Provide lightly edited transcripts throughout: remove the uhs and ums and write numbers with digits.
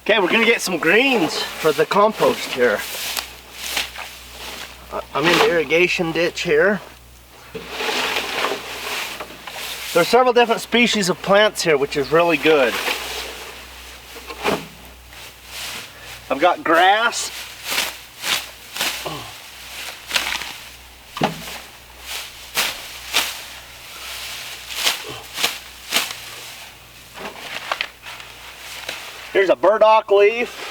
Okay, we're gonna get some greens for the compost here. I'm in the irrigation ditch here. There's several different species of plants here, which is really good. I've got grass. Here's a burdock leaf.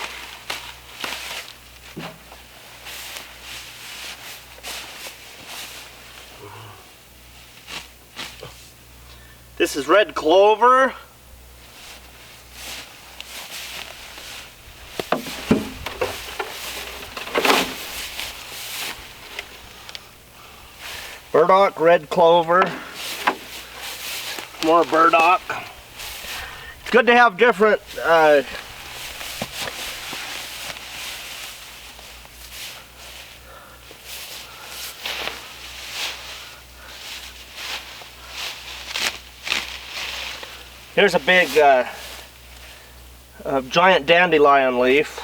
This is red clover. Burdock, red clover. More burdock. It's good to have different here's a big giant dandelion leaf.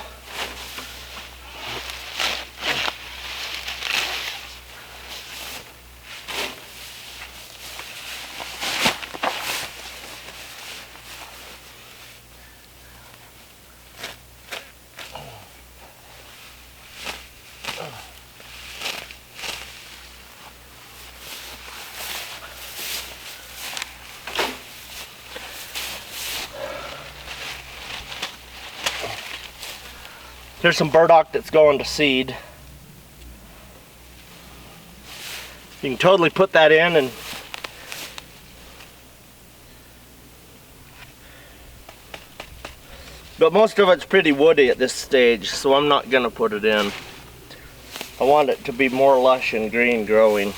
Here's some burdock that's going to seed. You can totally put that in and but most of it's pretty woody at this stage, so I'm not gonna put it in. I want it to be more lush and green growing.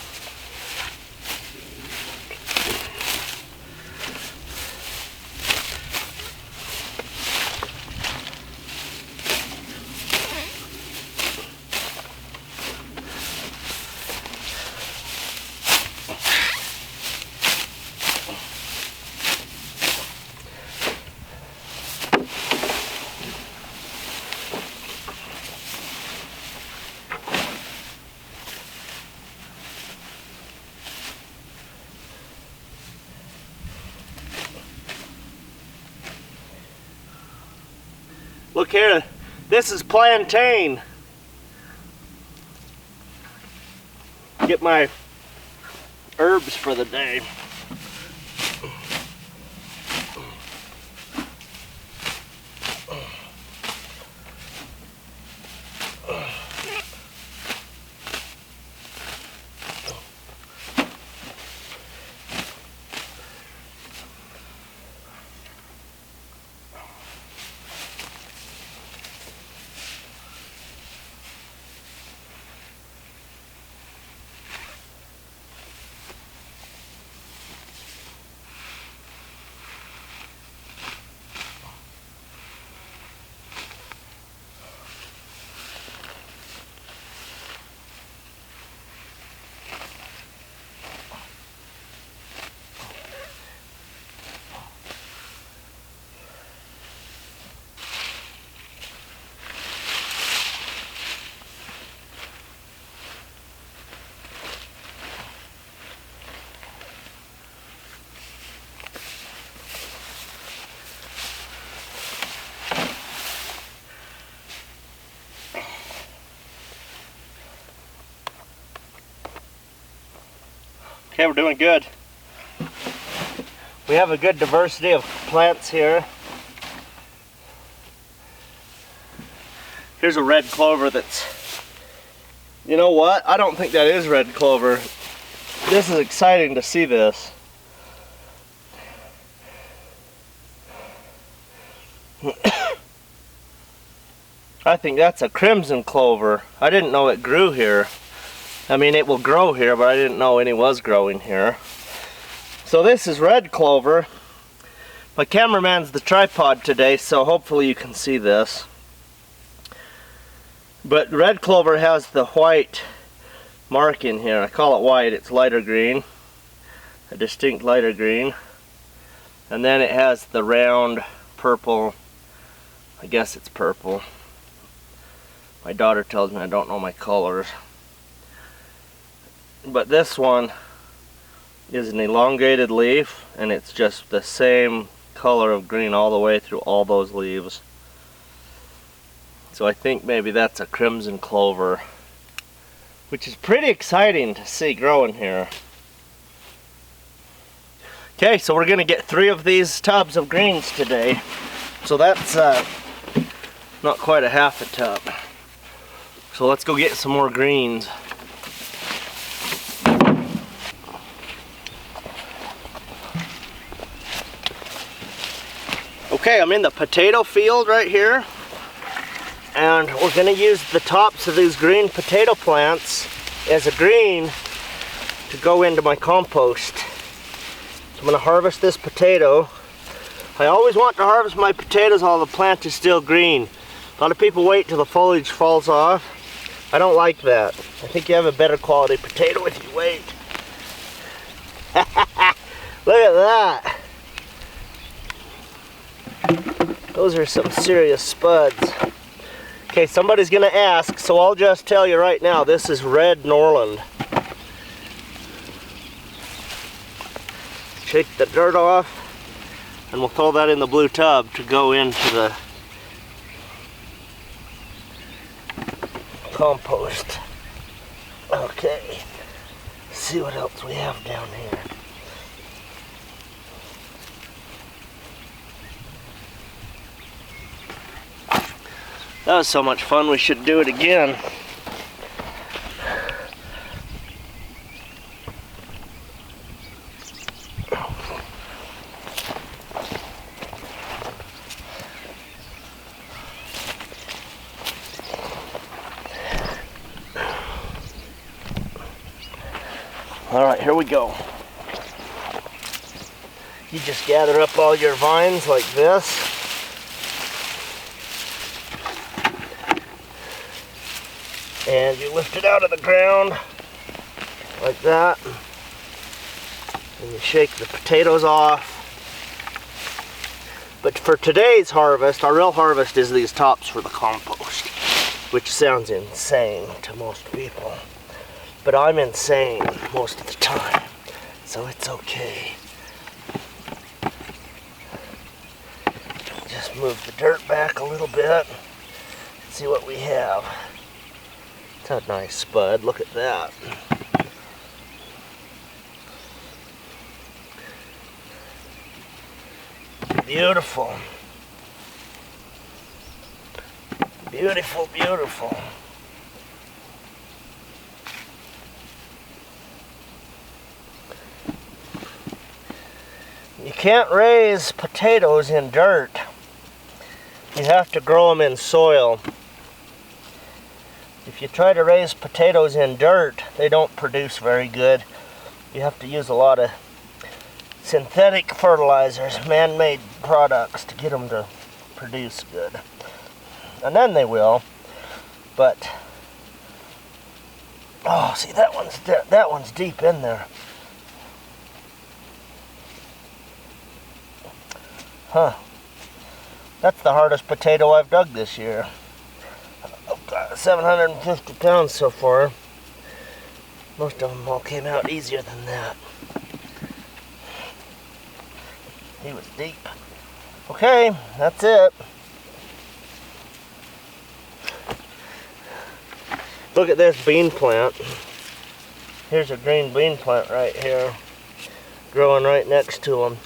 Look here, this is plantain. Get my herbs for the day. Okay, we're doing good. We have a good diversity of plants here. Here's a red clover that's, you know what? I don't think that is red clover. This is exciting to see this. I think that's a crimson clover. I didn't know it grew here. I mean, it will grow here, but I didn't know any was growing here. So this is red clover. My cameraman's the tripod today, so hopefully you can see this. But red clover has the white mark in here. I call it white, it's lighter green. A distinct lighter green. And then it has the round purple I guess it's purple. My daughter tells me I don't know my colors. But this one is an elongated leaf, and it's just the same color of green all the way through all those leaves. So I think maybe that's a crimson clover, which is pretty exciting to see growing here. Okay, so we're gonna get 3 of these tubs of greens today. So that's not quite a half a tub. So let's go get some more greens. Okay, I'm in the potato field right here, and we're going to use the tops of these green potato plants as a green to go into my compost. So I'm going to harvest this potato. I always want to harvest my potatoes while the plant is still green. A lot of people wait till the foliage falls off. I don't like that. I think you have a better quality potato if you wait. Look at that. Those are some serious spuds. Okay, somebody's gonna ask, so I'll just tell you right now, this is red Norland. Shake the dirt off, and we'll throw that in the blue tub to go into the compost. Okay, let's see what else we have down here. That was so much fun, we should do it again. All right, here we go. You just gather up all your vines like this. And you lift it out of the ground like that. And you shake the potatoes off. But for today's harvest, our real harvest is these tops for the compost, which sounds insane to most people. But I'm insane most of the time, so it's okay. Just move the dirt back a little bit. See what we have. It's a nice spud, look at that. Beautiful. Beautiful, beautiful. You can't raise potatoes in dirt. You have to grow them in soil. If you try to raise potatoes in dirt, they don't produce very good. You have to use a lot of synthetic fertilizers, man-made products to get them to produce good. And then they will, but oh, see that one's deep in there. Huh. That's the hardest potato I've dug this year. 750 pounds so far. Most of them all came out easier than that. He was deep. Okay, that's it. Look at this bean plant. Here's a green bean plant right here, growing right next to them.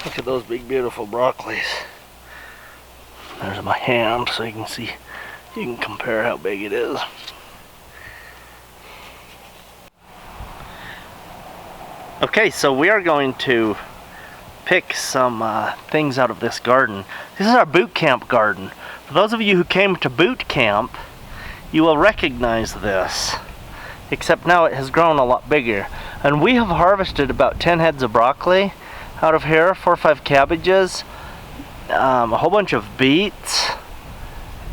Look at those big beautiful broccolis. There's my hand so you can see, you can compare how big it is. Okay, so we are going to pick some things out of this garden. This is our boot camp garden. For those of you who came to boot camp you will recognize this. Except now it has grown a lot bigger. And we have harvested about 10 heads of broccoli out of here, 4 or 5 cabbages, a whole bunch of beets,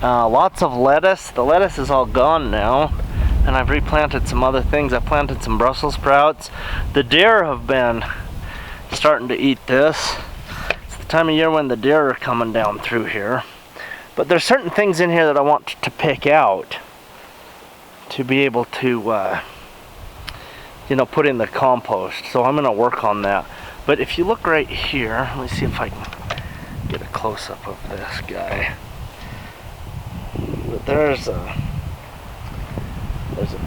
lots of lettuce. The lettuce is all gone now, and I've replanted some other things. I planted some Brussels sprouts. The deer have been starting to eat this. It's the time of year when the deer are coming down through here. But there's certain things in here that I want to pick out to be able to, you know, put in the compost. So I'm going to work on that. But if you look right here, let me see if I can get a close-up of this guy. But there's an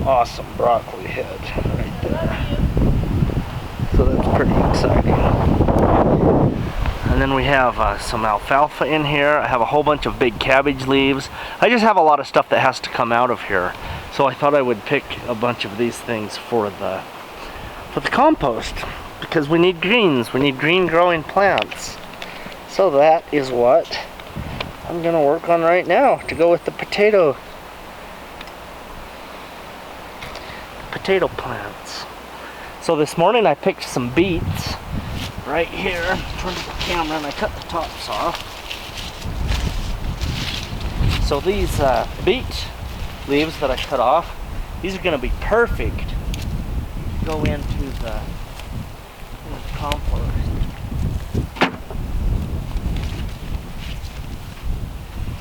awesome broccoli head right there. So that's pretty exciting. And then we have some alfalfa in here. I have a whole bunch of big cabbage leaves. I just have a lot of stuff that has to come out of here. So I thought I would pick a bunch of these things for the compost, because we need greens. We need green growing plants. So that is what I'm gonna work on right now to go with the potato plants. So this morning I picked some beets right here. Turned the camera and I cut the tops off. So these beet leaves that I cut off, these are going to be perfect to go into the compost.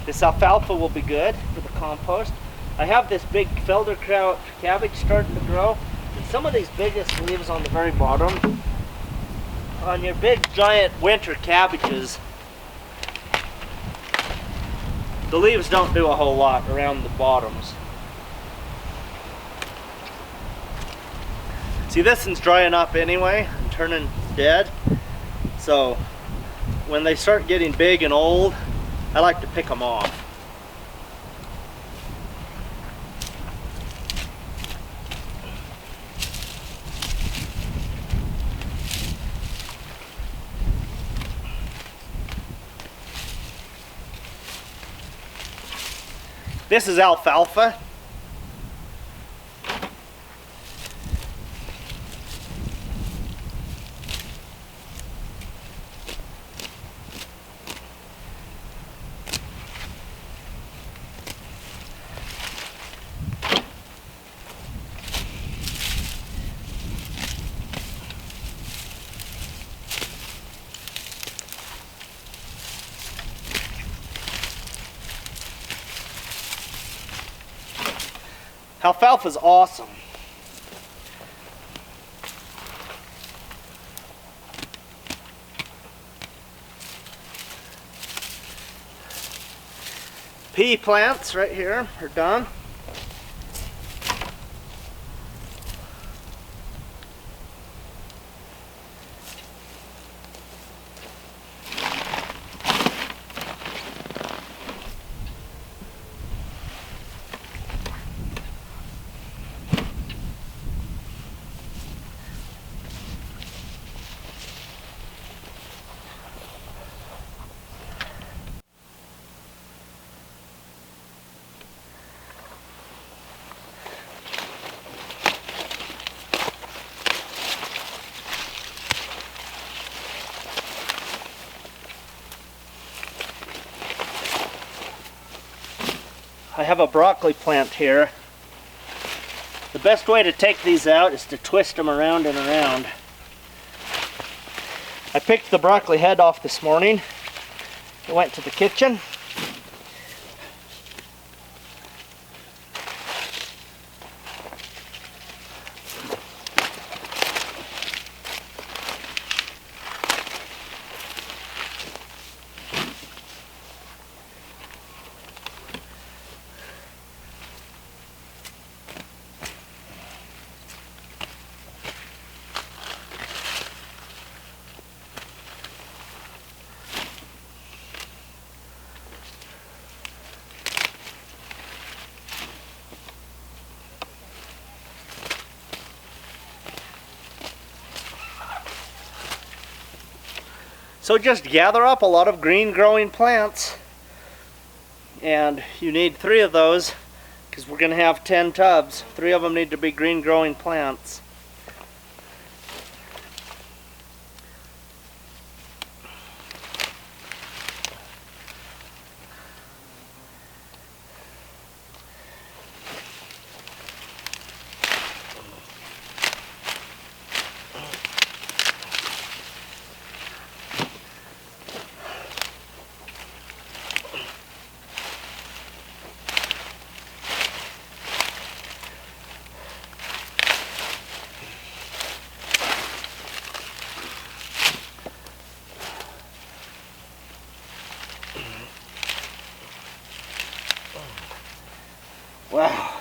This alfalfa will be good for the compost. I have this big Felderkraut cabbage starting to grow. And some of these biggest leaves on the very bottom, on your big giant winter cabbages, the leaves don't do a whole lot around the bottoms. See, this one's drying up anyway and turning dead. So when they start getting big and old, I like to pick them off. This is alfalfa. Alfalfa's awesome. Pea plants right here are done. I have a broccoli plant here. The best way to take these out is to twist them around and around. I picked the broccoli head off this morning. It went to the kitchen. So just gather up a lot of green growing plants, and you need 3 of those because we're going to have 10 tubs. 3 of them need to be green growing plants. Wow.